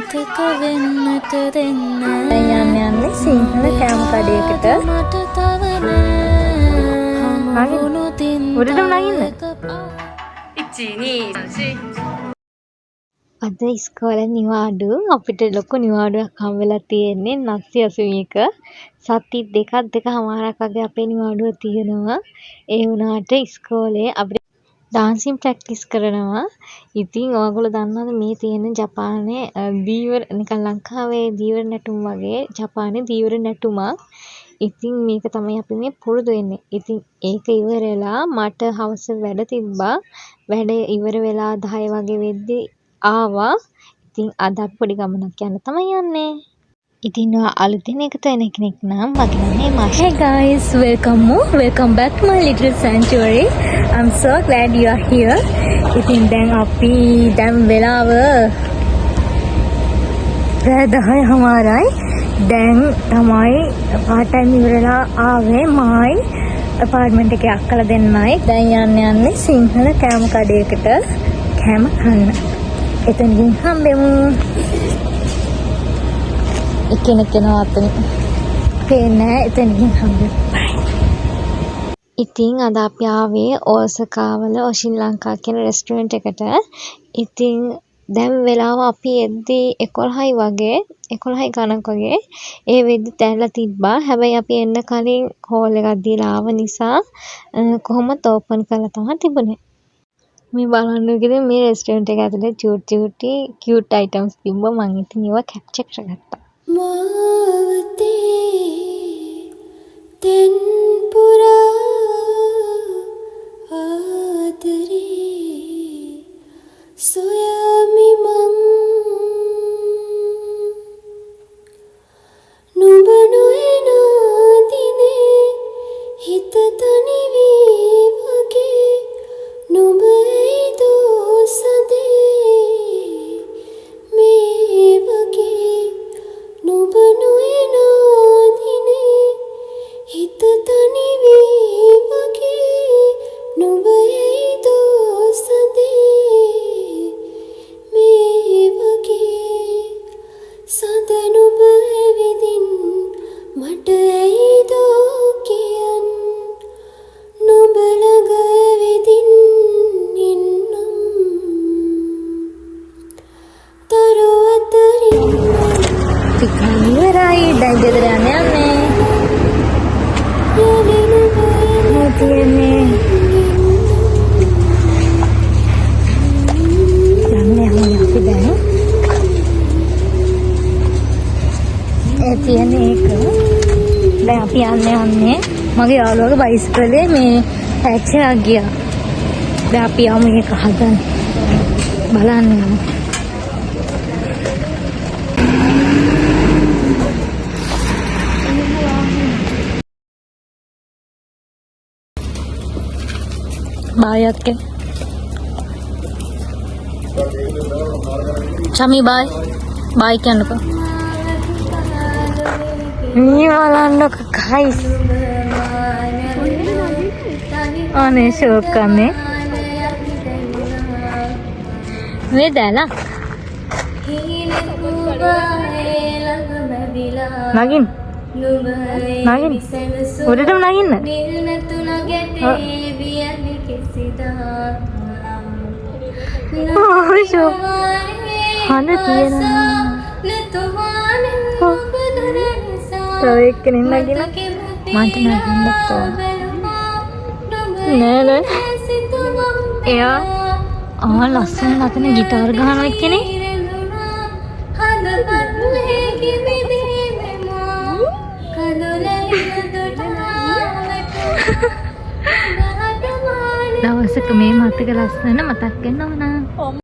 අමතක වෙන්නට දෙන්න. දැන් යන්නේ සිංහල කැම් කඩේකට. උඩටම නගින්න. අද ඉස්කෝලේ නිවාඩු අපිට ලොකු නිවාඩුවක් හම් වෙලා තියෙන්නේ නැස්ති අසුමියක. සති දෙකමාරක් වගේ අපේ නිවාඩුව තියෙනවා. ඒ වුණාට ඉස්කෝලේ අපිට ඩාන්සින් ප්‍රැක්ටිස් කරනවා. ඉතින් ඔයගොල්ලෝ දන්නවද මේ තියෙන ජපානයේ දීවර නිකන් ලංකාවේ දීවර නැටුම් වගේ ජපානයේ දීවර නැටුමක්. ඉතින් මේක තමයි අපි මේ පුරුදු වෙන්නේ. ඉතින් ඒක ඉවරලා මට හවස වැඩ තිබ්බා. වැඩ ඉවර වෙලා 10 වගේ වෙද්දි ආවා. ඉතින් අද අපි පොඩි ගමනක් යන්න තමයි යන්නේ. ඉතින් අලුතෙන් එකතු වෙන කෙනෙක් නම් මගේ නම මාෂා. Hey guys, welcome back to my little sanctuary. I'm so glad you are here. ඉතින් දැන් අපි වෙලාව රෑ 10:00යි. දැන් තමයි part time ඉවරලා ආවේ මායි apartment එකේ අක්කලා දෙන්නයි. දැන් යන්නේ සිංහල කෑම කඩේකට කෑම කන්න. එතනකින් හම්බෙමු. එකිනෙක යනවා අතන. පේන්නේ එතනකින් හම්බෙමු. ඉතින් අද අපි ආවේ ඕසකාවල ශ්‍රී ලංකා කියන රෙස්ටුරන්ට් එකට. ඉතින් දැන් වෙලාව අපි එද්දී 11යි වගේ 11යි ගණක් වගේ ඒ වෙද්දි තැන්ලා තිබ්බා. හැබැයි අපි එන්න කලින් කෝල් එකක් දීලා ආව නිසා කොහොමද ඕපන් කරලා තමයි තිබුණේ. මේ බලන්න කිව්වේ මේ රෙස්ටුරන්ට් එක ඇතුලේ cute items තිබ්බා. මම ඉතින් ඒවා කැප්චර් කරගත්තා. මාවතේ තෙන්පුරා ආදරේ සොයමි මං නුඹ නොයන දිනේ හිත තනි වී වගේ නුඹ එයිදෝ සදේ මේ වගේ නුඹ නොයන දිනේ හිත තනි වී වගේ නුඹ එයිදෝ සදේ මේ වගේ සද නුඹ එවිදින් මට එයිදෝ කියන් නුඹ ළඟ එවිදින් ඉන්නම් තරු අතරින් ටිකක් ඉවරයි. දැන් ගෙදර යන්නේ. මේ තියෙන්නේ යන්නේ අපි දැන්. ඒ තියෙන්නේ ඒක. දැන් අපි යන්නේ මගේ යාළුවගේ බයිසිකලේ මේ ටැක්සි එකක් ගියා. දැන් අපි යමු මේක හදන්න. බලන්න යමු. Bye okay. Chami bye. Bye කියන්නකෝ. මේ බලන්නකෝ guys. අනේ ෂෝක් කන්නේ. මේ දැලා. නගින්. උඩටම නගින්න. හඳ තියෙනවා. තව එක්කෙනෙක් නගිනවා. මට නගින්නත් ඕන. නෑ. එයා ලස්සන අතන ගිටාර් ගහනවා එක්කෙනෙක්. දවසක මේ මතක ලස්සන මතක් වෙනවා නා.